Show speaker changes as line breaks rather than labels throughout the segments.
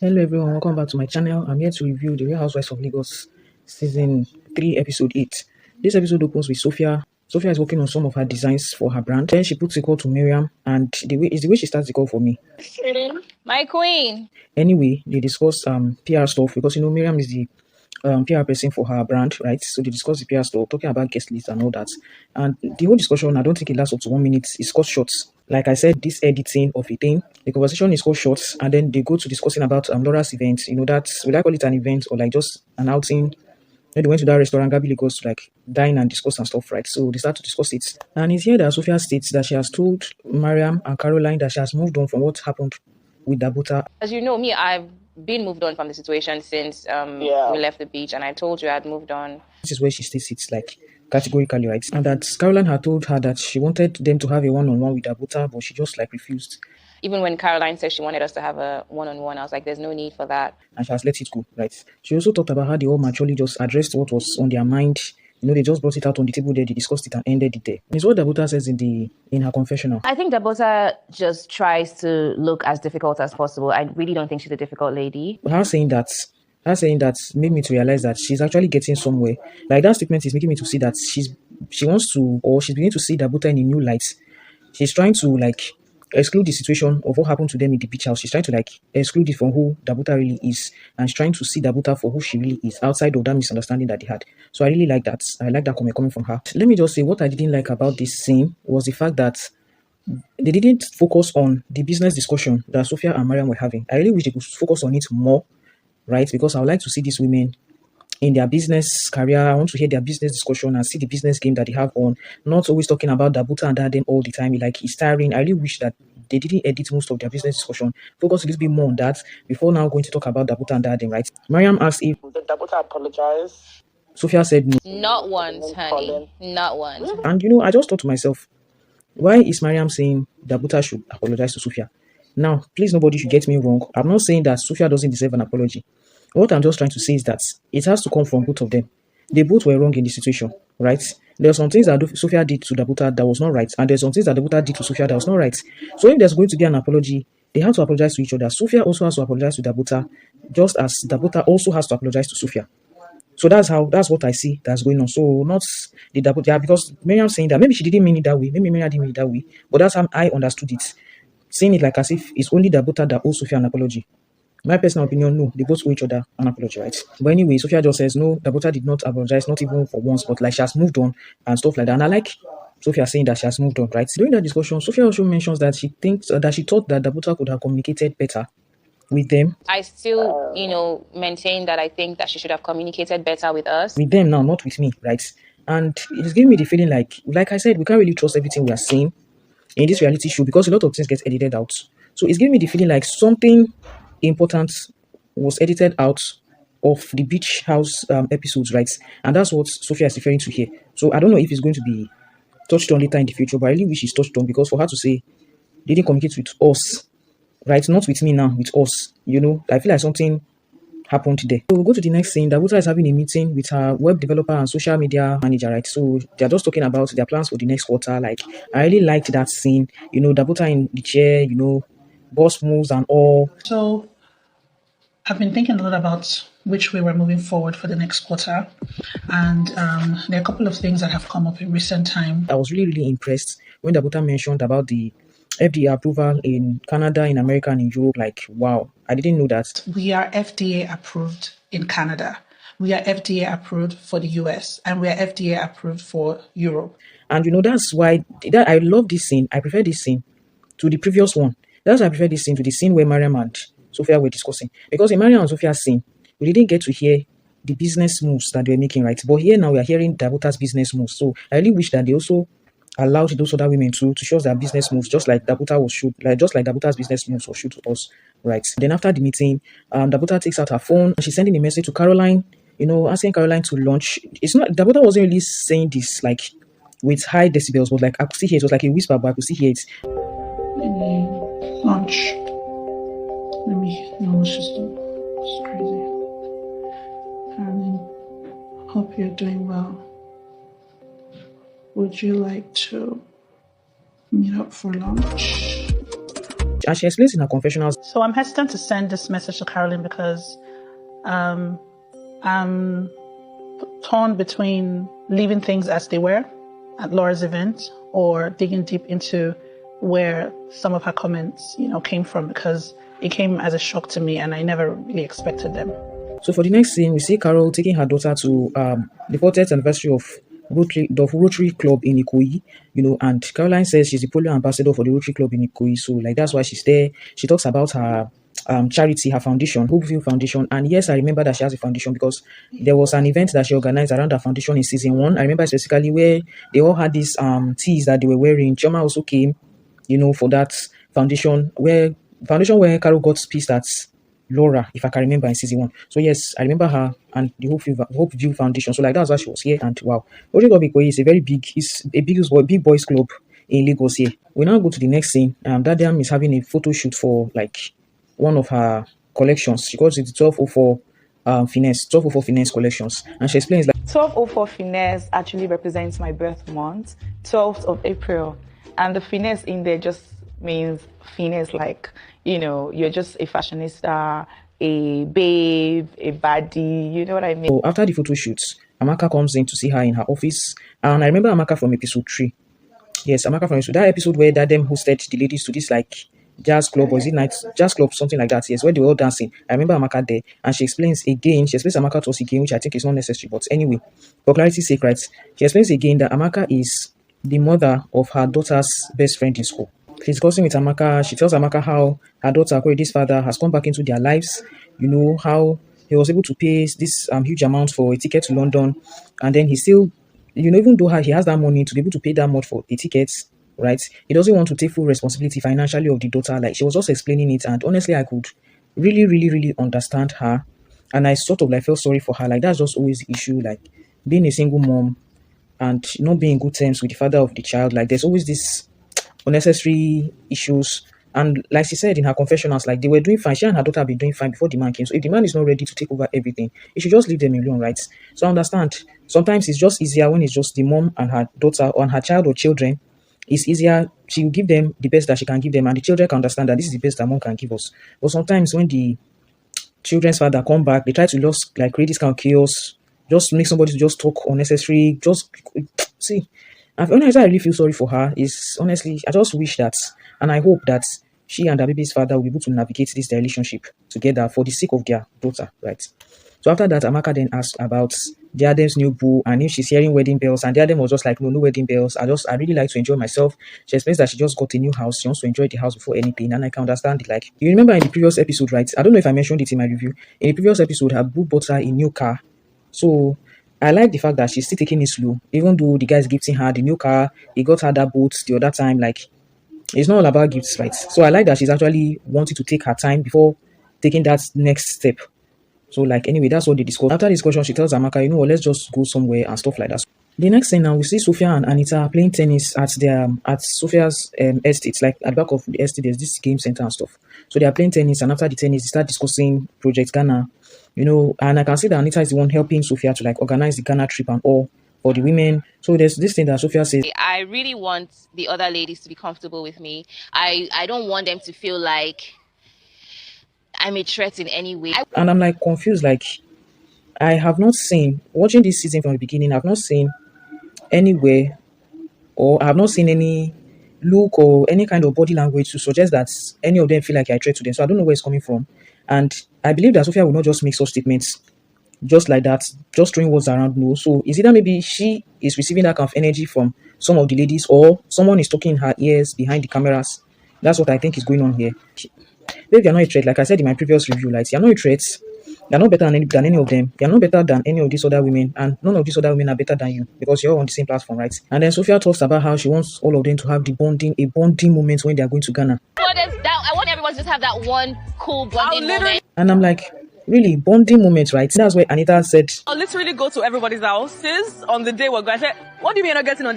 Hello everyone, welcome back to my channel. I'm here to review the Real Housewives of Lagos season 3 episode 8. This episode opens with Sophia. Sophia is working on some of her designs for her brand. Then she puts a call to Miriam, and the way she starts the call for me.
My queen.
Anyway, they discuss PR stuff because Miriam is the PR person for her brand, right? So they discuss the PR stuff, talking about guest lists and all that. And the whole discussion, I don't think it lasts up to 1 minute. It's cut short. Like I said, this editing of a thing, the conversation is cut short, and then they go to discussing about Laura's event. That's, will I call it an event or like just an outing? Then they went to that restaurant, Gabi Lagos, to like dine and discuss and stuff, right? So they start to discuss it. And it's here that Sophia states that she has told Mariam and Caroline that she has moved on from what happened with Dabuta.
As you know, me, I've been moved on from the situation since we left the beach, and I told you I'd moved on.
This is where she states it like categorically, right? And that Caroline had told her that she wanted them to have a one-on-one with Dabuta, but she just like refused.
Even when Caroline said she wanted us to have a one-on-one, I was like, there's no need for that.
And she has let it go, right? She also talked about how they all maturely just addressed what was on their mind. They just brought it out on the table there, they discussed it and ended it there. It's what Dabuta says in her confessional.
I think Dabota just tries to look as difficult as possible. I really don't think she's a difficult lady.
Her saying that made me to realize that she's actually getting somewhere. Like that statement is making me to see that she wants to, or she's beginning to see Dabuta in a new light. She's trying to like exclude the situation of what happened to them in the beach house. She's trying to like exclude it from who Dabuta really is, and she's trying to see Dabuta for who she really is outside of that misunderstanding that they had. So I really like that. I like that comment coming from her. Let me just say what I didn't like about this scene was the fact that they didn't focus on the business discussion that Sophia and Mariam were having. I really wish they could focus on it more, right? Because I would like to see these women in their business career. I want to hear their business discussion and see the business game that they have on. Not always talking about Dabuta and Dadem all the time. Like, it's tiring. I really wish that they didn't edit most of their business discussion. Focus a little bit more on that before now going to talk about Dabuta and Dadem, right? Mariam asked if
did Dabuta apologize.
Sophia said no.
Not once, honey. Not once.
And I just thought to myself, why is Mariam saying Dabuta should apologize to Sophia? Now, please, nobody should get me wrong. I'm not saying that Sophia doesn't deserve an apology. What I'm just trying to say is that it has to come from both of them. They both were wrong in the situation, right? There are some things that Sophia did to Dabuta that was not right, and there's some things that Dabuta did to Sophia that was not right. So if there's going to be an apology, they have to apologize to each other. Sophia also has to apologize to Dabuta, just as Dabuta also has to apologize to Sophia. So that's what I see that's going on. So not the Dabuta, because Miriam saying that maybe she didn't mean it that way, maybe Miriam didn't mean it that way, but that's how I understood it. Saying it like as if it's only Dabuta that owes Sophia an apology. My personal opinion, no, they both owe each other an apology, right? But anyway, Sophia just says, no, Dabuta did not apologize, not even for once, but like she has moved on and stuff like that. And I like Sophia saying that she has moved on, right? During that discussion, Sophia also mentions that she thought that Dabuta could have communicated better with them.
I still, maintain that I think that she should have communicated better with us.
With them now, not with me, right? And it's giving me the feeling like I said, we can't really trust everything we are seeing in this reality show because a lot of things get edited out. So it's giving me the feeling like something important was edited out of the beach house episodes, right? And that's what Sophia is referring to here. So I don't know if it's going to be touched on later in the future, but I really wish it's touched on because for her to say they didn't communicate with us, right? Not with me now, with us. I feel like something happened there. So we'll go to the next scene. Dabuta is having a meeting with her web developer and social media manager, right? So they're just talking about their plans for the next quarter. Like, I really liked that scene. Dabuta in the chair, boss moves and all.
So I've been thinking a lot about which way we're moving forward for the next quarter. And there are a couple of things that have come up in recent time.
I was really, really impressed when Dabuta mentioned about the FDA approval in Canada, in America, and in Europe. Like, wow, I didn't know that.
We are FDA approved in Canada. We are FDA approved for the US. And we are FDA approved for Europe.
And that's why I love this scene. I prefer this scene to the previous one. That's why I prefer this scene to the scene where Mariam and Sophia were discussing. Because in Mariam and Sophia's scene, we didn't get to hear the business moves that they were making, right? But here now we are hearing Dabuta's business moves. So I really wish that they also allowed those other women to show their business moves, just like Dabuta was shoot, just like Dabuta's business moves was shoot to us, right? Then after the meeting, Dabuta takes out her phone and she's sending a message to Caroline, asking Caroline to launch. It's not Dabuta wasn't really saying this like with high decibels, but like I could see hear it. It was like a whisper, but I could see hear it.
Launch. Let me know what she's doing. It's crazy. Hope you're doing well. Would you like to meet up for lunch?
And she explains in her confessionals.
So I'm hesitant to send this message to Carolyn because I'm torn between leaving things as they were at Laura's event or digging deep into where some of her comments, came from, because it came as a shock to me and I never really expected them.
So for the next scene, we see Carol taking her daughter to the 40th anniversary of Rotary Club in Ikoyi, and Caroline says she's the polio ambassador for the Rotary Club in Ikoyi, so like that's why she's there. She talks about her charity, her foundation, Hopeville Foundation, and yes, I remember that she has a foundation because there was an event that she organized around her foundation in season 1. I remember specifically where they all had these tees that they were wearing. Chioma also came, for that foundation where Carol got pissed at Laura, if I can remember, in season 1. So yes, I remember her and the Hopeville Foundation. So like that's why she was here. And wow, Rotary Club Ikoyi is a big boys club in Lagos here. We now go to the next scene. Dadiam is having a photo shoot for like one of her collections. She calls it the 1204 Finesse collections, and she explains like
1204 Finesse actually represents my birth month, 12th of April, and the finesse in there just means finesse, like you're just a fashionista, a babe, a baddie, you know what I mean?
So after the photo shoots, Amaka comes in to see her in her office, and I remember Amaka from episode 3. Yes, Amaka from that episode where Dadem hosted the ladies to this like jazz club, or is it night jazz club, something like that? Yes, where they were all dancing. I remember Amaka there, and she explains Amaka to us again, which I think is not necessary, but anyway, for clarity's sake, right? She explains again that Amaka is the mother of her daughter's best friend in school. She's discussing with Amaka. She tells Amaka how her daughter, Korede's father, has come back into their lives. How he was able to pay this huge amount for a ticket to London, and then he still, even though he has that money to be able to pay that much for a ticket, right? He doesn't want to take full responsibility financially of the daughter. Like she was just explaining it, and honestly, I could really, really, really understand her, and I sort of like felt sorry for her. Like that's just always the issue, like being a single mom and not being in good terms with the father of the child. Like there's always this unnecessary issues. And like she said in her confessionals, like they were doing fine. She and her daughter have been doing fine before the man came. So if the man is not ready to take over everything, you should just leave them alone, right? So I understand. Sometimes it's just easier when it's just the mom and her daughter, or her child or children. It's easier. She will give them the best that she can give them, and the children can understand that this is the best that mom can give us. But sometimes when the children's father come back, they try to just like create this kind of chaos, just make somebody to just talk unnecessary. Just see. And honestly, I really feel sorry for her. Is honestly, I just wish that, and I hope that she and her baby's father will be able to navigate this relationship together for the sake of their daughter, right? So after that, Amaka then asked about Diadem's new boo and if she's hearing wedding bells, and Diadem was just like, no wedding bells. I really like to enjoy myself. She explains that she just got a new house. She wants to enjoy the house before anything, and I can understand it. Like, you remember in the previous episode, right? I don't know if I mentioned it in my review. In the previous episode, her boo bought her a new car. So I like the fact that she's still taking it slow, even though the guy's gifting her the new car. He got her that boat the other time. Like, it's not all about gifts, right? So I like that she's actually wanting to take her time before taking that next step. So like anyway, that's what they discussed. After the discussion, she tells Amaka, let's just go somewhere and stuff like that. The next thing now, we see Sophia and Anita playing tennis at Sophia's estate, like at the back of the estate. There's this game center and stuff. So they are playing tennis, and after the tennis, they start discussing Project Ghana. And I can see that Anita is the one helping Sophia to like organize the Ghana trip and all for the women. So there's this thing that Sophia says,
I really want the other ladies to be comfortable with me. I don't want them to feel like I'm a threat in any way.
And I'm like confused, like I have not seen, watching this season from the beginning, I've not seen anywhere, or I have not seen any look or any kind of body language to suggest that any of them feel like I threat to them. So I don't know where it's coming from. And I believe that Sophia will not just make such statements just like that, just throwing words around. No. So is either maybe she is receiving that kind of energy from some of the ladies, or someone is talking in her ears behind the cameras. That's what I think is going on here. Babe, you're not a threat. Like I said in my previous review, like you're not a threat. You're not better than any of them. You're not better than any of these other women, and none of these other women are better than you because you're all on the same platform, right? And then Sophia talks about how she wants all of them to have a bonding moment when they are going to Ghana.
I want everyone to just have that one cool bonding moment.
And I'm like, really, bonding moment, right? That's where Anita said,
I'll literally go to everybody's houses on the day we're going. I said, what do you mean you're not getting on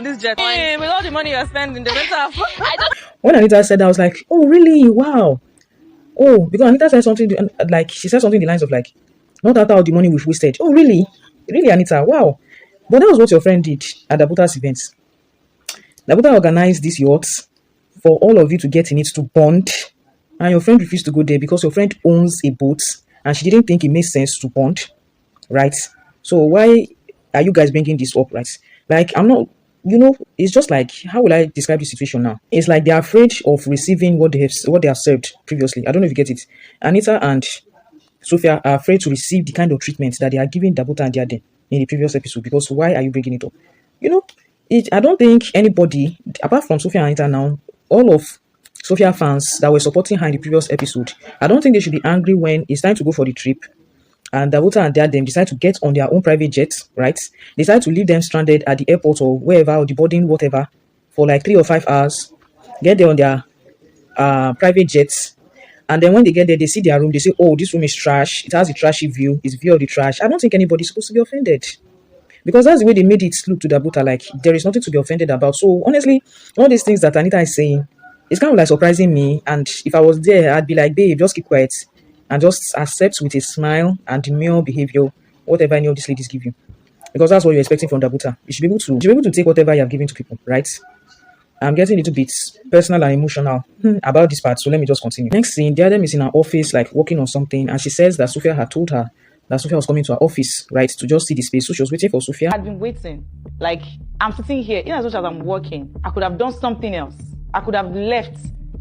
this jet? Hey, with all the money you're spending, the rental.
When Anita said that, I was like, oh, really? Wow. Oh, because Anita said something, like, she said something in the lines of, like, not after all the money we've wasted. Oh, really? Really, Anita? Wow. But that was what your friend did at Dabuta's event. Dabuta organized this yacht for all of you to get in it to bond, and your friend refused to go there because your friend owns a boat and she didn't think it made sense to bond, right? So why are you guys bringing this up, right? Like, I'm not, it's just like, how will I describe the situation now? It's like they're afraid of receiving what they have served previously. I don't know if you get it. Anita and Sophia are afraid to receive the kind of treatment that they are giving Dabuta and Diadem in the previous episode, because why are you bringing it up? You know, I don't think anybody, apart from Sophia and Anita now, all of Sophia fans that were supporting her in the previous episode, I don't think they should be angry when it's time to go for the trip and Davuta and Diadem decide to get on their own private jets, right? Decide to leave them stranded at the airport or wherever, or the boarding, whatever, for like 3 or 5 hours, get there on their private jets, and then when they get there, they see their room, they say, oh, this room is trash, it has a trashy view, it's view of the trash. I don't think anybody's supposed to be offended, because that's the way they made it look to Dabuta, like there is nothing to be offended about. So honestly, all these things that Anita is saying, it's kind of like surprising me, and if I was there, I'd be like, babe, just keep quiet and just accept with a smile and demure behavior whatever any of these ladies give you, because that's what you're expecting from Dabuta. You should be able to take whatever you have given to people, right? I'm getting a little bit personal and emotional about this part, so let me just continue. Next scene, Diadem is in her office, like working on something, and she says that Sophia had told her that Sophia was coming to her office, right, to just see the space. So she was waiting for Sophia.
I'd been waiting. Like, I'm sitting here, in as much as I'm working, I could have done something else. I could have left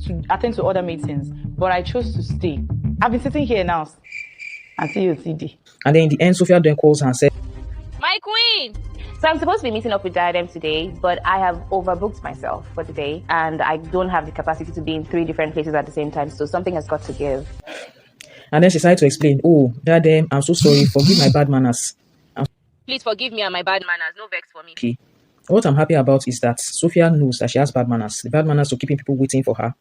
to attend to other meetings, but I chose to stay. I've been sitting here now until you see.
And then in the end, Sophia then calls her and said,
My queen! So I'm supposed to be meeting up with Diadem today, but I have overbooked myself for the day, and I don't have the capacity to be in 3 different places at the same time, so something has got to give.
And then she started to explain, oh, Diadem, I'm so sorry, forgive my bad manners.
Please forgive me and my bad manners, no vex for me.
Okay. What I'm happy about is that Sophia knows that she has bad manners. The bad manners are keeping people waiting for her,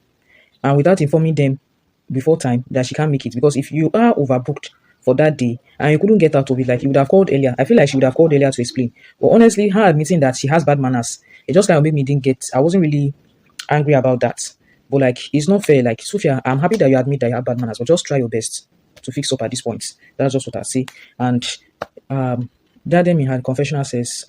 and without informing them before time that she can't make it. Because if you are overbooked for that day and you couldn't get out of it, like you would have called earlier. I feel like she would have called earlier to explain. But honestly, her admitting that she has bad manners, it just kind of made me didn't get. I wasn't really angry about that. But like, it's not fair. Like, Sophia, I'm happy that you admit that you have bad manners, but just try your best to fix up at this point. That's just what I say. And Diadem in her confessional says,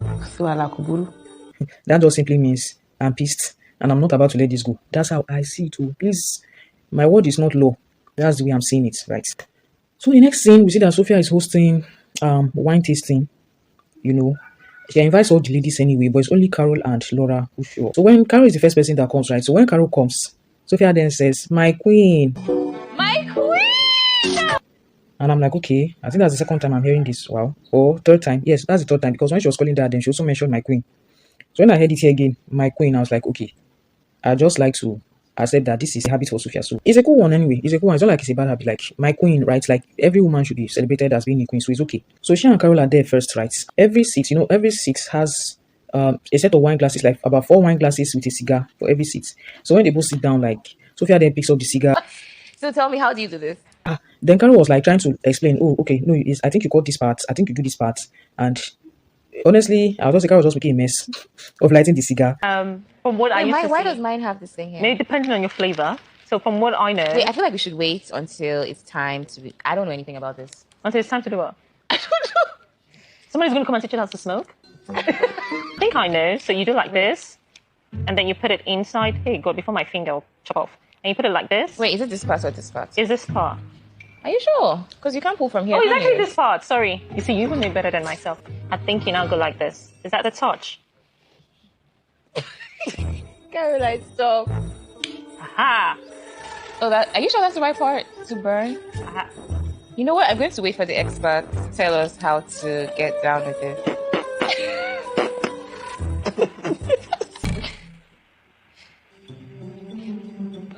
that just simply means I'm pissed and I'm not about to let this go. That's how I see it too. Please, my word is not low. That's the way I'm seeing it, right? So the next scene, we see that Sophia is hosting wine tasting. You know, she invites all the ladies anyway, but it's only Carol and Laura who show up. So when Carol is the first person that comes, right? So when Carol comes, Sophia then says, my queen.
My queen!
And I'm like, okay, I think that's the second time I'm hearing this. Wow. Or third time. Yes, that's the third time, because when she was calling that, then she also mentioned my queen. So when I heard it here again, my queen, I was like, okay, I just like to accept that this is a habit for Sophia. So it's a cool one anyway. It's a cool one. It's not like it's a bad habit. Like, my queen, right? Like, every woman should be celebrated as being a queen. So it's okay. So she and Carol are there first, right? Every seat, every seat has a set of wine glasses, like about 4 wine glasses with a cigar for every seat. So when they both sit down, like, Sophia then picks up the cigar.
So tell me, how do you do this?
Then Carol was like trying to explain, oh, okay, no, I think you got this part. I think you do this part. And honestly, I was just like, I was just making a mess of lighting the cigar.
From what I used to
Why
see,
does mine have this thing here?
maybe depending on your flavor. So from what I know,
Wait, I feel like we should wait until it's time to be... I don't know anything about this.
until it's time to do what?
I don't know.
Somebody's going to come and teach you how to smoke. I think I know. So you do like this, and then you put it inside. Hey, God, before my finger will chop off. And you put it like this.
Wait, is it this part or this part?
Is this part?
Are you sure? Because you can't pull from here.
Oh, it's
can
actually
you?
this part. Sorry. You see, you know better than myself. I think you now go like this. Is that the touch?
Caroline, stop.
Aha!
Oh, are you sure that's the right part to burn?
Aha.
You know what? I'm going to wait for the expert to tell us how to get down with it.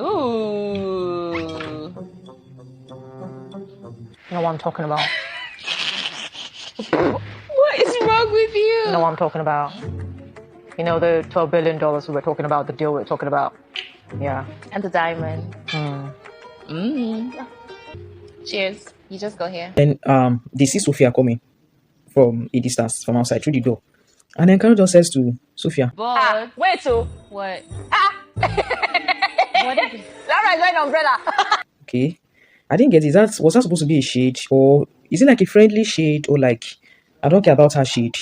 Ooh.
You know what I'm talking about?
What is wrong with you?
You know what I'm talking about? You know the $12 billion we were talking about, the deal we were talking about? Yeah.
And the diamond. Cheers. You just go here.
Then they see Sophia coming from a distance, from outside through the door. And then Carol just says to Sophia,
But
Wait, so
what?
what is it? Laura is wearing an umbrella.
okay, I didn't get it. Was that supposed to be a shade? Or is it like a friendly shade? Or like, I don't care about her shade.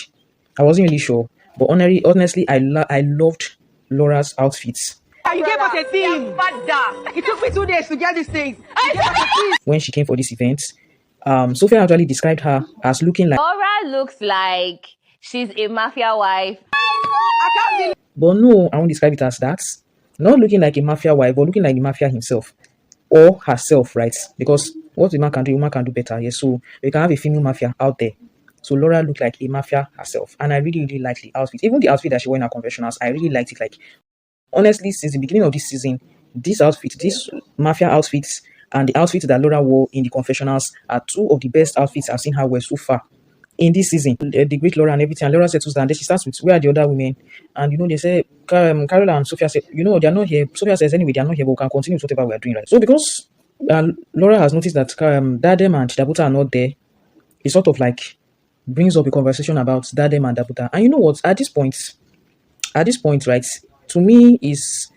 I wasn't really sure. But honestly, I loved Laura's outfits.
You gave us a team. It took me 2 days to get these things.
When she came for this event, Sophia actually described her as looking like,
Laura looks like she's a mafia wife.
but no, I won't describe it as that. Not looking like a mafia wife, but looking like the mafia himself or herself, right? Because what the man can do, woman can do better. Yes, so we can have a female mafia out there. So Laura looked like a mafia herself, and I really, really liked the outfit. Even the outfit that she wore in her confessionals, I really liked it. Like, honestly, since the beginning of this season, this outfit, this mafia outfits, and the outfit that Laura wore in the confessionals are two of the best outfits I've seen her wear so far in this season. The great Laura and everything. And Laura settles down. Then she starts with, where are the other women? And they say, Carola and Sophia say, they're not here. Sophia says, anyway, they're not here, but we can continue with whatever we're doing, right? So because Laura has noticed that Dadem and Dabuta are not there, it sort of like brings up a conversation about Dadem and Dabuta. And you know what? At this point, right, to me is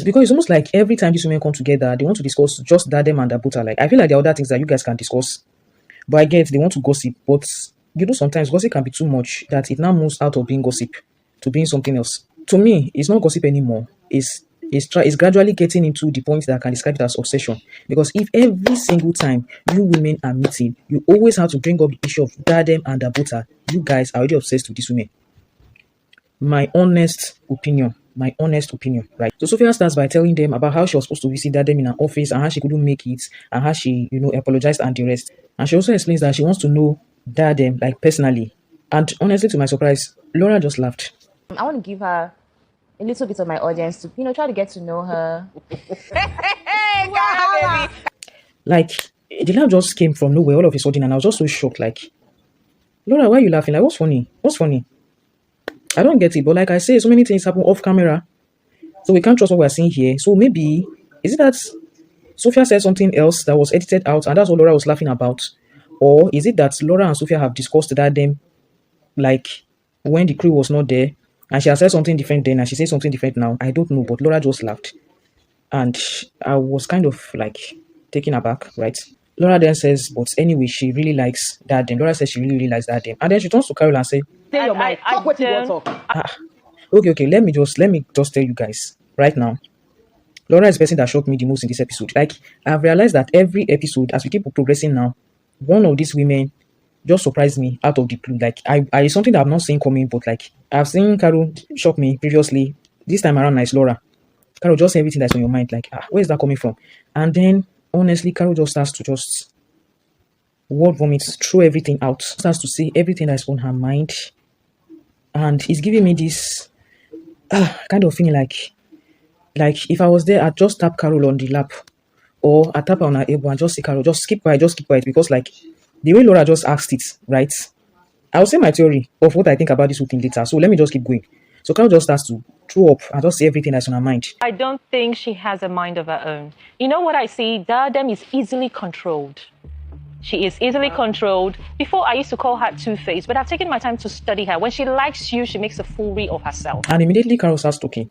because it's almost like every time these women come together, they want to discuss just Dadem and Dabuta. Like, I feel like there are other things that you guys can discuss, but I get they want to gossip, but sometimes gossip can be too much that it now moves out of being gossip to being something else. To me, it's not gossip anymore. It's gradually getting into the point that I can describe it as obsession. Because if every single time you women are meeting, you always have to bring up the issue of Dadem and Dabuta, you guys are already obsessed with these women. My honest opinion, right? So Sophia starts by telling them about how she was supposed to visit Dadem in her office and how she couldn't make it and how she, apologized and the rest. And she also explains that she wants to know Dadem, like, personally. And honestly, to my surprise, Laura just laughed.
I want to give her a little bit of my audience to, try to get to know her.
Like, the laugh just came from nowhere all of a sudden, and I was just so shocked. Like, Laura, why are you laughing? Like, what's funny? I don't get it, but like I say, so many things happen off camera, so we can't trust what we're seeing here. So maybe, is it that Sophia said something else that was edited out, and that's what Laura was laughing about? Or is it that Laura and Sophia have discussed that them, like, when the crew was not there, and she has said something different then, and she says something different now? I don't know, but Laura just laughed. And I was kind of, like, taken aback, right? Laura then says, but anyway, she really likes Dadem. Laura says she really likes Dadem. And then she turns to Carol and says,
Say your mind. Talk what you want to talk.
Okay, let me just tell you guys right now. Laura is the person that shocked me the most in this episode. Like, I've realized that every episode, as we keep progressing now, one of these women just surprised me out of the blue. Like, I something that I've not seen coming, but like, I've seen Carol shock me previously. This time around, it's Laura. Carol, just say everything that's on your mind. Like, where is that coming from? And then, honestly, Carol just starts to just word vomit, throw everything out. Starts to say everything that's on her mind. And it's giving me this kind of feeling like if I was there, I'd just tap Carol on the lap, or I'd tap her on her elbow and just say, Carol, just keep quiet, because like, the way Laura just asked it, right? I'll say my theory of what I think about this whole thing later. So let me just keep going. So Carol just starts to throw up and just say everything that's on her mind.
I don't think she has a mind of her own. You know what I see? Dadem is easily controlled. She is easily controlled. Before, I used to call her two-faced, but I've taken my time to study her. When she likes you, she makes a foolery of herself.
And immediately Carol starts talking.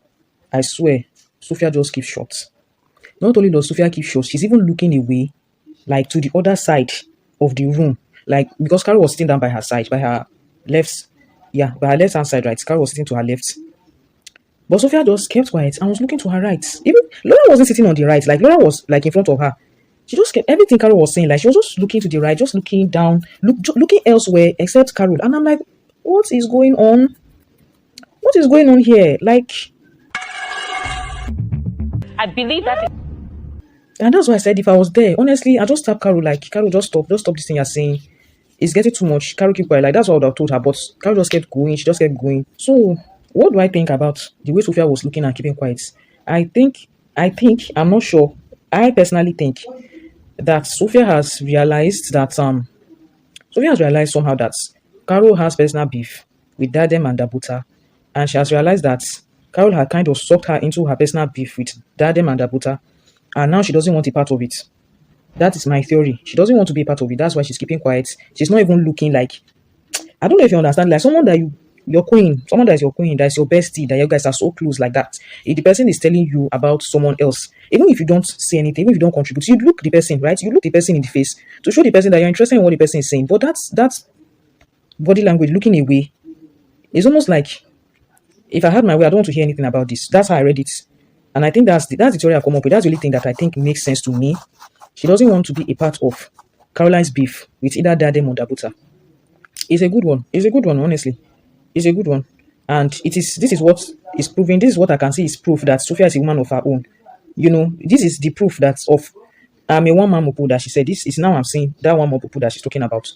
I swear, Sophia just keeps short. Not only does Sophia keep short, she's even looking away, like to the other side of the room. Like, because Carol was sitting down by her side, by her left, by her left-hand side, right? Carol was sitting to her left. But Sophia just kept quiet and was looking to her right. Even Laura wasn't sitting on the right. Like, Laura was like in front of her. She just kept everything Carol was saying. Like, she was just looking to the right, just looking down, looking elsewhere except Carol. And I'm like, what is going on? What is going on here? Like,
I believe that.
And that's why I said if I was there, honestly, I just tap Carol, like, Carol, just stop this thing you're saying. It's getting too much. Carol, keep quiet. Like, that's what I would have told her. But Carol just kept going. She just kept going. So, what do I think about the way Sophia was looking and keeping quiet? I think, I'm not sure. I personally think that Sophia has realized somehow that Carol has personal beef with Dadem and Dabuta. And she has realized that Carol had kind of sucked her into her personal beef with Dadem and Dabuta. And now she doesn't want a part of it. That is my theory. She doesn't want to be a part of it. That's why she's keeping quiet. She's not even looking like, I don't know if you understand, like someone that your queen, someone that is your queen, that is your bestie, that you guys are so close like that. If the person is telling you about someone else, even if you don't say anything, even if you don't contribute, you look the person, right? You look the person in the face to show the person that you're interested in what the person is saying. But that's body language, looking away. It's almost like, if I had my way, I don't want to hear anything about this. That's how I read it. And I think that's the theory I've come up with. That's the only thing that I think makes sense to me. She doesn't want to be a part of Caroline's beef with either Dadem or Dabuta. It's a good one. It's a good one, honestly. It's a good one. And this is what is proving, this is what I can see is proof that Sophia is a woman of her own. You know, this is the proof that of I'm a one-man mopo that she said. This is now I'm seeing that one more mopo that she's talking about.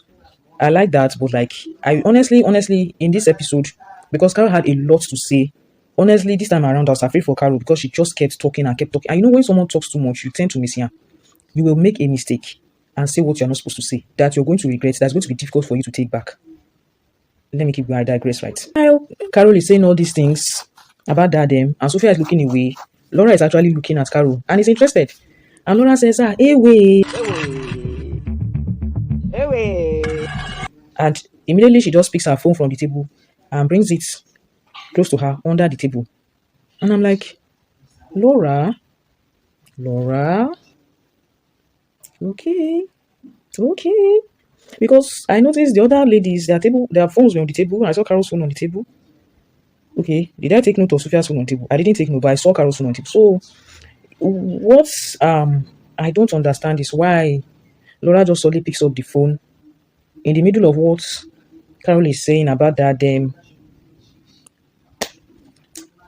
I like that, but like I honestly, in this episode, because Carol had a lot to say, honestly, this time around I was afraid for Carol because she just kept talking and kept talking. And you know, when someone talks too much, you tend to miss her. You will make a mistake and say what you're not supposed to say, that you're going to regret, that's going to be difficult for you to take back. Let me keep going, I digress, right? While Carol is saying all these things about Dadem, and Sophia is looking away, Laura is actually looking at Carol and is interested. And Laura says, hey, wait. And immediately she just picks her phone from the table and brings it close to her under the table. And I'm like, Laura, okay. Because I noticed the other ladies, their phones were on the table, and I saw Carol's phone on the table. Okay, did I take note of Sophia's phone on the table? I didn't take note, but I saw Carol's phone on the table. So, what I don't understand is why Laura just suddenly picks up the phone in the middle of what Carol is saying about that.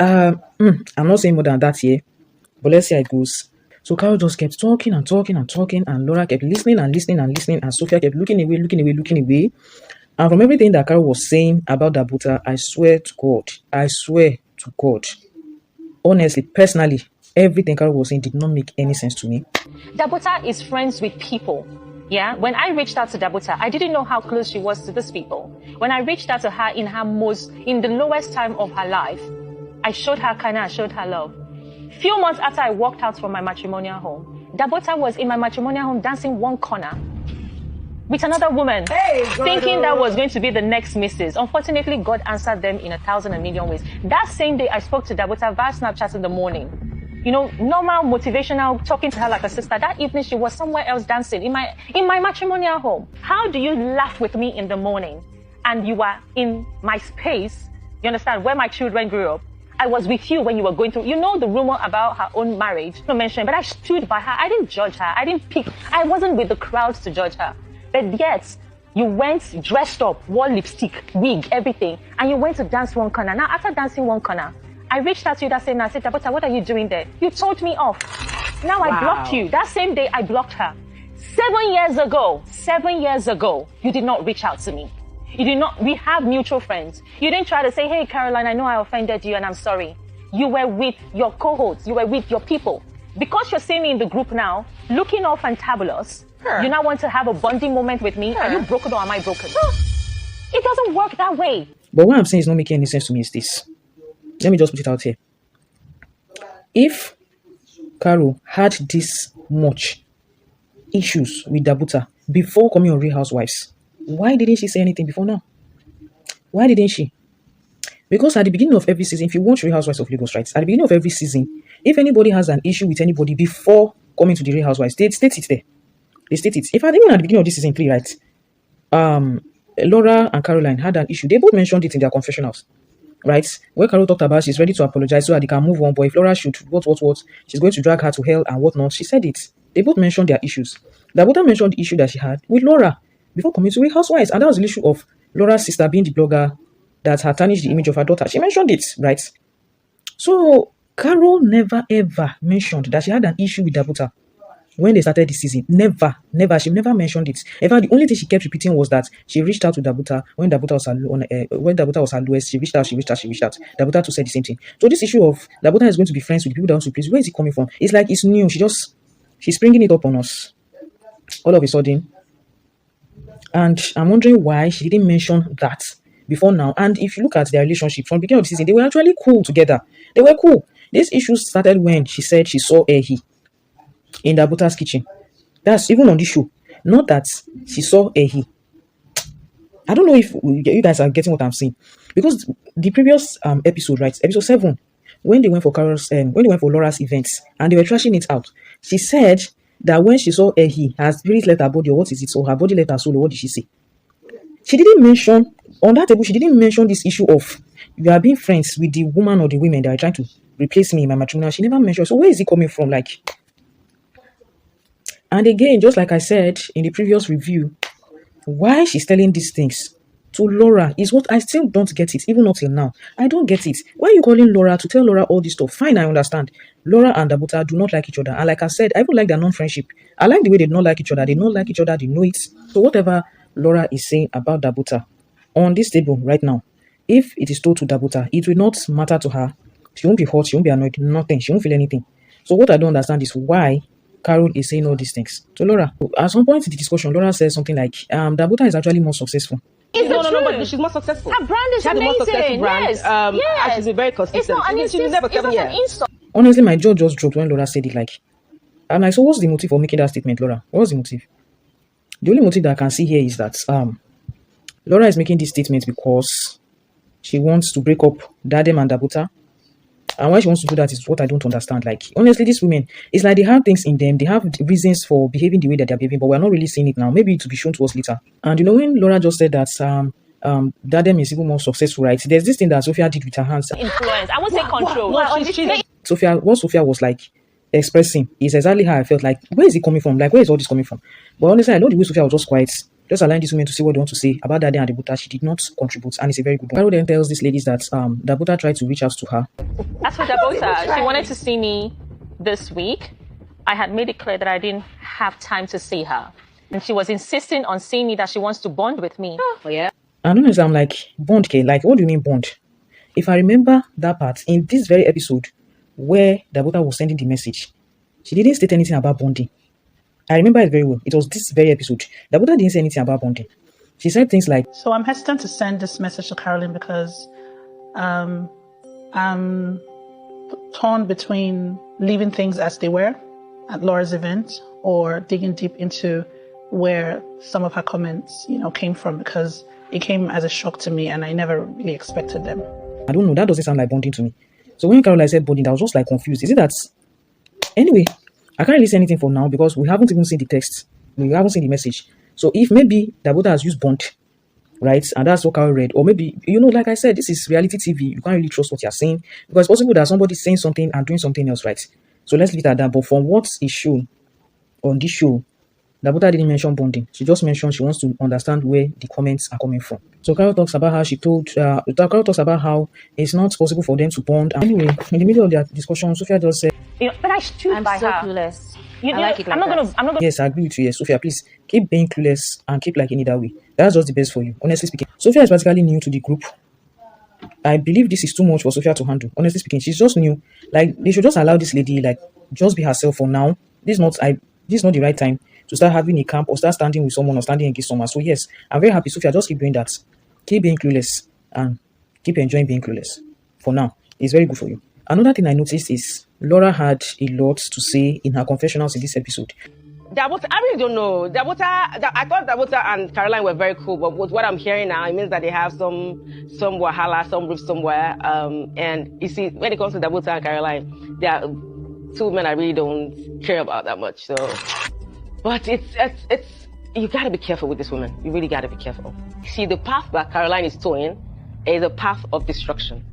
I'm not saying more than that here, but let's see how it goes. So Carol just kept talking, and Laura kept listening, and Sophia kept looking away. And from everything that Carol was saying about Dabuta, I swear to God, honestly, personally, everything Carol was saying did not make any sense to me.
Dabuta is friends with people. Yeah, when I reached out to Dabuta, I didn't know how close she was to these people. When I reached out to her in the lowest time of her life, I showed her kindness, I showed her love. Few months after I walked out from my matrimonial home, Dabuta was in my matrimonial home dancing one corner with another woman, thinking that was going to be the next missus. Unfortunately, God answered them in 1,000 and million ways. That same day, I spoke to Dabuta via Snapchat in the morning. You know, normal, motivational, talking to her like a sister. That evening, she was somewhere else dancing in my matrimonial home. How do you laugh with me in the morning and you are in my space, you understand, where my children grew up? I was with you when you were going through, you know, the rumor about her own marriage. No mention, but I stood by her. I didn't judge her. I didn't pick. I wasn't with the crowds to judge her. But yet, you went dressed up, wore lipstick, wig, everything, and you went to dance one corner. Now, after dancing one corner, I reached out to you that same night. I said, Dabuta, what are you doing there? You told me off. Now I blocked you. That same day, I blocked her. 7 years ago, you did not reach out to me. You did not, we have mutual friends. You didn't try to say, hey, Caroline, I know I offended you and I'm sorry. You were with your cohorts. You were with your people. Because you're seeing me in the group now, looking all fantabulous, you now want to have a bonding moment with me. Are you broken or am I broken? It doesn't work that way.
But what I'm saying is not making any sense to me is this. Let me just put it out here. If Carol had this much issues with Dabuta before coming on Real Housewives, why didn't she say anything before now? Why didn't she? Because at the beginning of every season, if you watch Real Housewives of Lagos, right, at the beginning of every season, if anybody has an issue with anybody before coming to the Real Housewives, they state it there. They state it. If I even at the beginning of this season 3, right, Laura and Caroline had an issue. They both mentioned it in their confessionals, right? Where Carol talked about she's ready to apologize so that they can move on. But if Laura should, what, she's going to drag her to hell and whatnot. She said it. They both mentioned their issues. Dabuta mentioned the issue that she had with Laura before coming to Real Housewives. And that was the issue of Laura's sister being the blogger that had tarnished the image of her daughter. She mentioned it, right? So Carol never ever mentioned that she had an issue with Dabuta when they started this season. Never. She never mentioned it. In fact, the only thing she kept repeating was that she reached out to Dabuta when Dabuta was her lowest. She reached out. Dabuta too said the same thing. So this issue of Dabuta is going to be friends with the people that want to please, where is it coming from? It's like it's new. She's bringing it up on us all of a sudden. And I'm wondering why she didn't mention that before now. And if you look at their relationship from the beginning of the season, they were actually cool together. They were cool. This issue started when she said she saw Ehi in Dabuta's kitchen. That's even on this show. Not that she saw Ehi. I don't know if you guys are getting what I'm saying. Because the previous episode, right, episode 7, when they went for Laura's events and they were trashing it out, she said that when she saw Ehi, her spirit left her body, or what is it? So her body left her soul, or what did she say? She didn't mention, on that table, she didn't mention this issue of you are being friends with the woman or the women that are trying to replace me in my matrimonial. She never mentioned. So where is it coming from? Like, and again, just like I said in the previous review, why she's telling these things to Laura is what I still don't get it, even until now. I don't get it. Why are you calling Laura to tell Laura all this stuff? Fine, I understand. Laura and Dabuta do not like each other. And like I said, I even like their non-friendship. I like the way they don't like each other. They don't like each other. They know it. So whatever Laura is saying about Dabuta on this table right now, if it is told to Dabuta, it will not matter to her. She won't be hurt. She won't be annoyed. Nothing. She won't feel anything. So what I don't understand is why Carol is saying all these things to Laura. At some point in the discussion, Laura says something like, Dabuta is actually more successful.
No, but she's more successful.
Her brand is
She has a more successful
amazing.
brand.
Yes.
And
Yes.
she's been very
It's
consistent.
not an
She's
insult.
never
It's
come
not an
here.
insult.
Honestly, my jaw just dropped when Laura said it. Like, I'm like, so what's the motive for making that statement, Laura? What's the motive? The only motive that I can see here is that Laura is making this statement because she wants to break up Dadem and Dabuta. And why she wants to do that is what I don't understand. Like, honestly, these women, it's like they have things in them. They have reasons for behaving the way that they're behaving, but we're not really seeing it now. Maybe it will be shown to us later. And you know, when Laura just said that Dadem is even more successful, right? There's this thing that Sophia did with her hands.
Influence. I won't say control.
What Sophia was like expressing is exactly how I felt. Like, where is it coming from? Like, where is all this coming from? But honestly, I know the way Sophia was just quiet, just allowing these women to say what they want to say about Daddy and Dabuta. She did not contribute, and it's a very good one. Carol then tells these ladies that Dabuta tried to reach out to her.
As for Dabota, she wanted to see me this week. I had made it clear that I didn't have time to see her. And she was insisting on seeing me, that she wants to bond with me.
Oh, yeah.
And honestly, I'm like, bond, K? Like, what do you mean bond? If I remember that part in this very episode where Dabuta was sending the message, she didn't state anything about bonding. I remember it very well. It was this very episode. Dabuta didn't say anything about bonding. She said things like,
So I'm hesitant to send this message to Carolyn because I'm torn between leaving things as they were at Laura's event or digging deep into where some of her comments, came from, because it came as a shock to me and I never really expected them.
I don't know, that doesn't sound like bonding to me. So when Caroline said bonding, I was just like confused. Is it that? Anyway, I can't really say anything for now because we haven't even seen the text. We haven't seen the message. So if maybe Dabuta has used bond, right, and that's what Carol read, or maybe, like I said, this is reality TV. You can't really trust what you're saying because it's possible that somebody's saying something and doing something else, right? So let's leave it at that. But from what is shown on this show, Dabuta didn't mention bonding. She just mentioned she wants to understand where the comments are coming from. So Carol talks about how Carol talks about how it's not possible for them to bond. And anyway, in the middle of their discussion, Sophia just said,
But I stood by
so
her.
clueless.
I
like it like
I'm not
that.
gonna.
yes, I agree with you. Yes, Sophia, please keep being clueless and keep liking it that way. That's just the best for you, honestly speaking. Sophia is practically new to the group. I believe this is too much for Sophia to handle. Honestly speaking, she's just new. Like, they should just allow this lady, like, just be herself for now. This is not the right time to start having a camp or start standing with someone or standing against someone. So yes, I'm very happy. Sophia, just keep doing that. Keep being clueless and keep enjoying being clueless. For now, it's very good for you. Another thing I noticed is Laura had a lot to say in her confessionals in this episode.
Dabuta, I really don't know. I thought Dabuta and Caroline were very cool, but with what I'm hearing now, it means that they have some wahala, some rift somewhere. And you see, when it comes to Dabuta and Caroline, they are two women I really don't care about that much. So, but it's you gotta be careful with this woman. You really gotta be careful. See, the path that Caroline is towing is a path of destruction.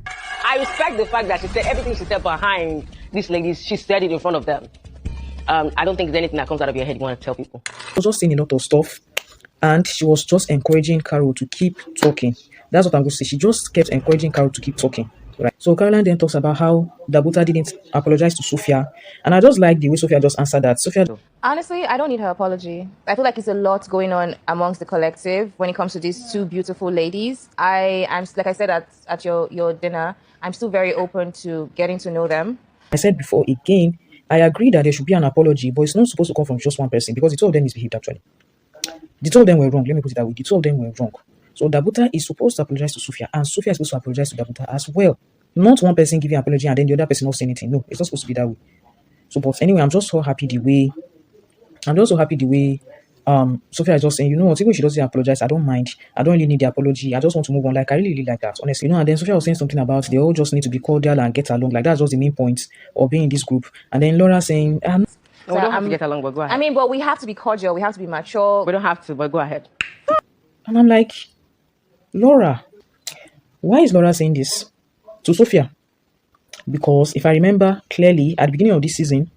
I respect the fact that she said everything she said behind these ladies, she said it in front of them. I don't think there's anything that comes out of your head you want to tell people.
She was just saying a lot of stuff, and she was just encouraging Carol to keep talking. That's what I'm going to say. She just kept encouraging Carol to keep talking. Right. So Caroline then talks about how Dabuta didn't apologize to Sophia, and I just like the way Sophia just answered that. Sophia,
Honestly, I don't need her apology. I feel like it's a lot going on amongst the collective when it comes to these two beautiful ladies. I'm like I said at your dinner, I'm still very open to getting to know them.
I said before, again, I agree that there should be an apology, but it's not supposed to come from just one person because the two of them misbehaved actually. The two of them were wrong. Let me put it that way. The two of them were wrong. So Dabuta is supposed to apologize to Sophia, and Sophia is supposed to apologize to Dabuta as well. Not one person giving an apology and then the other person not saying anything. No, it's not supposed to be that way. So, but anyway, I'm just so happy the way Sophia is just saying, you know what, even if she doesn't apologize, I don't mind. I don't really need the apology. I just want to move on. Like, I really, really like that, honestly. And then Sophia was saying something about they all just need to be cordial and get along. Like, that's just the main point of being in this group. And then Laura saying,
we don't have to get along, but go ahead.
But we have to be cordial. We have to be mature.
We don't have to, but go ahead.
And I'm like, Laura, why is Laura saying this to Sophia? Because if I remember clearly at the beginning of this season,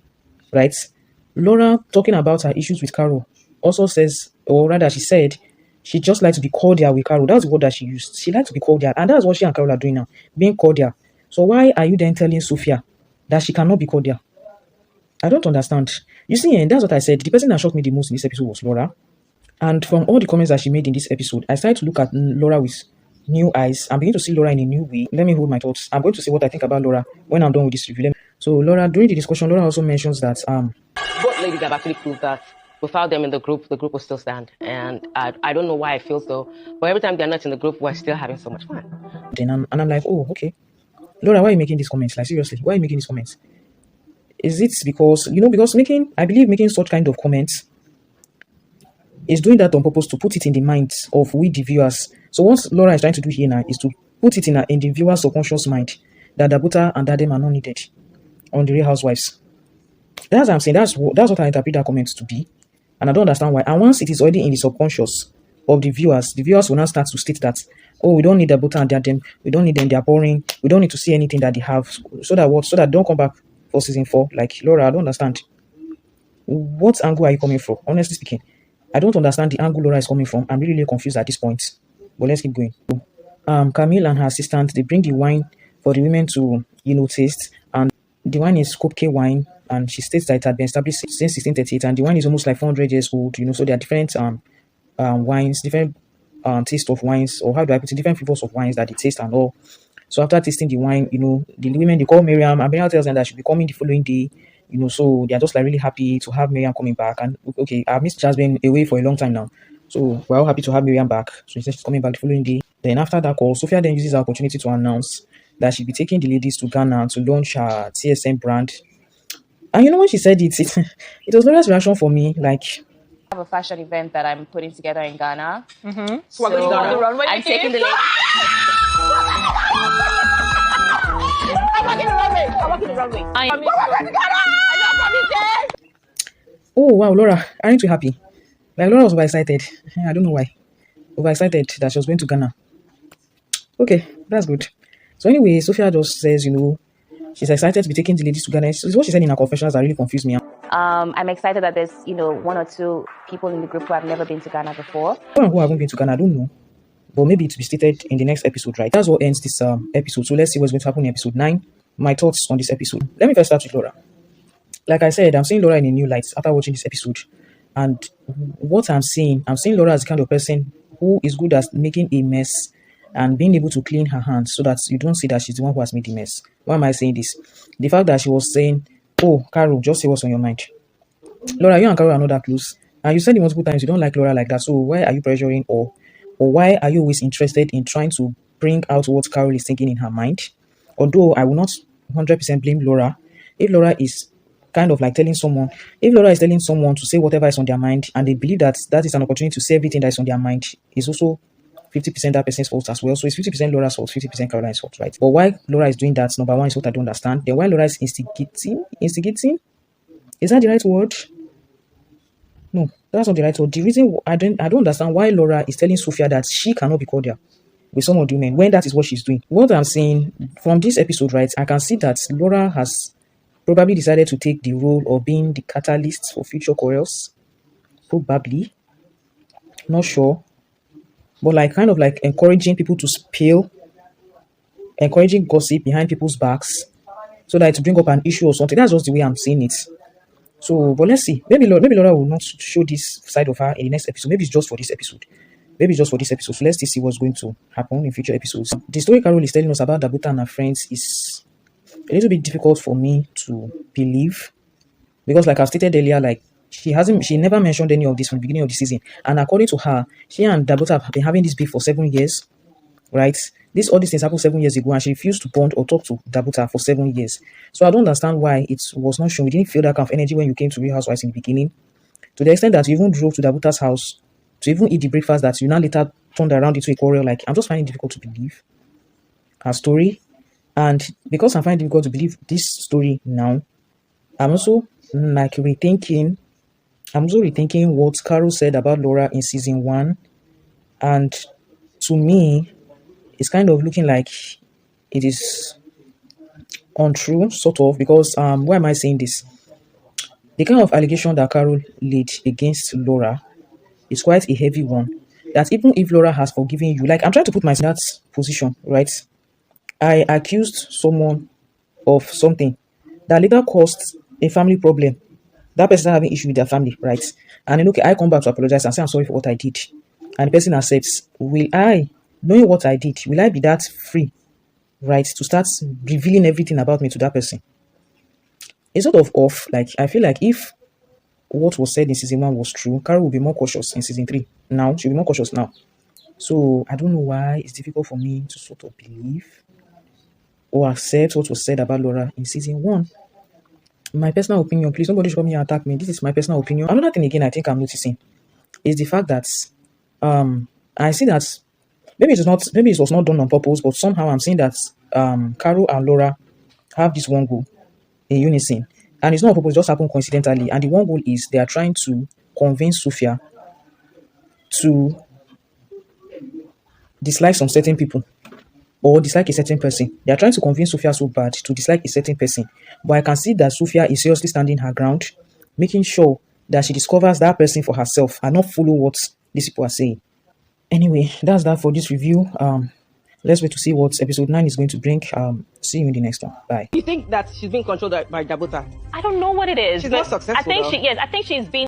right, Laura talking about her issues with Carol also says, or rather she said, she just likes to be cordial with Carol. That's the word that she used. She likes to be cordial. And that's what she and Carol are doing now, being cordial. So why are you then telling Sophia that she cannot be cordial? I don't understand. You see, and that's what I said. The person that shocked me the most in this episode was Laura. And from all the comments that she made in this episode, I started to look at Laura with new eyes. I'm beginning to see Laura in a new way. Let me hold my thoughts. I'm going to say what I think about Laura when I'm done with this review. So Laura, during the discussion, Laura also mentions that
Both ladies have actually proved that without them in the group will still stand. And I don't know why I feel so, but every time they're not in the group, we're still having so much fun.
then I'm like, oh, okay. Laura, why are you making these comments? Like, seriously, why are you making these comments? Is it because, because I believe making such kind of comments is doing that on purpose to put it in the minds of we the viewers. So what Laura is trying to do here now is to put it in the viewer's subconscious mind that Dabuta and Dadem are not needed on the Real Housewives. That's what I'm saying. That's what I interpret that comment to be. And I don't understand why. And once it is already in the subconscious of the viewers will now start to state that, oh, we don't need Dabuta and Dadem, we don't need them, they're boring, we don't need to see anything that they have. So that they don't come back for season 4. Like, Laura, I don't understand. What angle are you coming from? Honestly speaking, I don't understand the angle Laura is coming from. I'm really confused at this point. But let's keep going. Camille and her assistant, they bring the wine for the women to, taste. And the wine is Kopke wine. And she states that it had been established since 1638. And the wine is almost like 400 years old, So there are different wines, different taste of wines. Or how do I put it? Different flavors of wines that they taste and all. So after tasting the wine, the women, they call Miriam. And Miriam tells them that she'll be coming the following day. So they're just like really happy to have Miriam coming back. And okay, our Miss has been away for a long time now. So we're all happy to have Miriam back. So she said she's coming back the following day. Then after that call, Sophia then uses the opportunity to announce that she'll be taking the ladies to Ghana to launch her TSM brand. And when she said it, it was Laura's reaction for me. Like,
I have a fashion event that I'm putting together in Ghana.
So we're going to go on the runway.
I'm taking the ladies.
I'm walking the runway. We're going to Ghana. I know
oh wow, Laura, aren't you happy? Like, Laura was overexcited. I don't know why. Overexcited that she was going to Ghana. Okay, that's good. So anyway, Sophia just says, she's excited to be taking the ladies to Ghana. It's what she said in her confessions that really confused me.
I'm excited that there's, one or two people in the group who have never been to Ghana before.
Who haven't been to Ghana, I don't know. But maybe to be stated in the next episode, right? That's what ends this episode. So let's see what's going to happen in episode 9. My thoughts on this episode. Let me first start with Laura. Like I said, I'm seeing Laura in a new light after watching this episode. And what I'm seeing Laura as the kind of person who is good at making a mess and being able to clean her hands so that you don't see that she's the one who has made the mess. Why am I saying this? The fact that she was saying, oh, Carol, just say what's on your mind. Laura, you and Carol are not that close. And you said it multiple times you don't like Laura like that. So why are you pressuring or why are you always interested in trying to bring out what Carol is thinking in her mind? Although I will not 100% blame Laura. If Laura is kind of like telling someone to say whatever is on their mind and they believe that that is an opportunity to say everything that is on their mind, is also 50% that person's fault as well. So it's 50% Laura's fault, 50% Caroline's fault, right? But why Laura is doing that, number one, is what I don't understand. Then why Laura is instigating? Is that the right word? No, that's not the right word. The reason I don't understand why Laura is telling Sophia that she cannot be cordial with some of the women when that is what she's doing. What I'm saying from this episode, right, I can see that Laura has probably decided to take the role of being the catalyst for future quarrels. Probably. Not sure. But like kind of like encouraging people to spill, encouraging gossip behind people's backs so that to bring up an issue or something. That's just the way I'm seeing it. So, but let's see. Maybe Laura will not show this side of her in the next episode. Maybe it's just for this episode. So let's see what's going to happen in future episodes. The story Carol is telling us about Dabuta and her friends is a little bit difficult for me to believe because, like I've stated earlier, like she never mentioned any of this from the beginning of the season. And according to her, she and Dabuta have been having this beef for 7 years, right? All these things happened 7 years ago, and she refused to bond or talk to Dabuta for 7 years. So I don't understand why it was not shown. We didn't feel that kind of energy when you came to Real Housewives in the beginning, to the extent that you even drove to Dabuta's house to even eat the breakfast that you now later turned around into a quarrel. Like, I'm just finding it difficult to believe her story. And because I'm finding it difficult to believe this story now, I'm also rethinking what Carol said about Laura in season 1. And to me, it's kind of looking like it is untrue, sort of, because why am I saying this? The kind of allegation that Carol laid against Laura is quite a heavy one. That even if Laura has forgiven you, like I'm trying to put myself in that position, right? I accused someone of something that later caused a family problem. That person having issue with their family, right? And then okay, I come back to apologize and say I'm sorry for what I did. And the person accepts. Will I, knowing what I did, will I be that free, right, to start revealing everything about me to that person? It's sort of off. Like I feel like if what was said in season 1 was true, Carol will be more cautious in season 3. Now she'll be more cautious now. So I don't know why it's difficult for me to sort of believe or accept what was said about Laura in season 1. My personal opinion, please nobody should come here and attack me. This is my personal opinion. Another thing again I think I'm noticing is the fact that I see that maybe it was not done on purpose, but somehow I'm seeing that Carol and Laura have this one goal in unison. And it's not on purpose, it just happened coincidentally. And the one goal is they are trying to convince Sophia to dislike some certain people or dislike a certain person. They are trying to convince Sophia so bad to dislike a certain person. But I can see that Sophia is seriously standing her ground, making sure that she discovers that person for herself and not follow what these people are saying. Anyway, that's that for this review. Let's wait to see what episode 9 is going to bring. See you in the next one. Bye.
You think that she's being controlled by Dabuta?
I don't know what it is.
She's
but
not successful,
I think
though.
I think she's being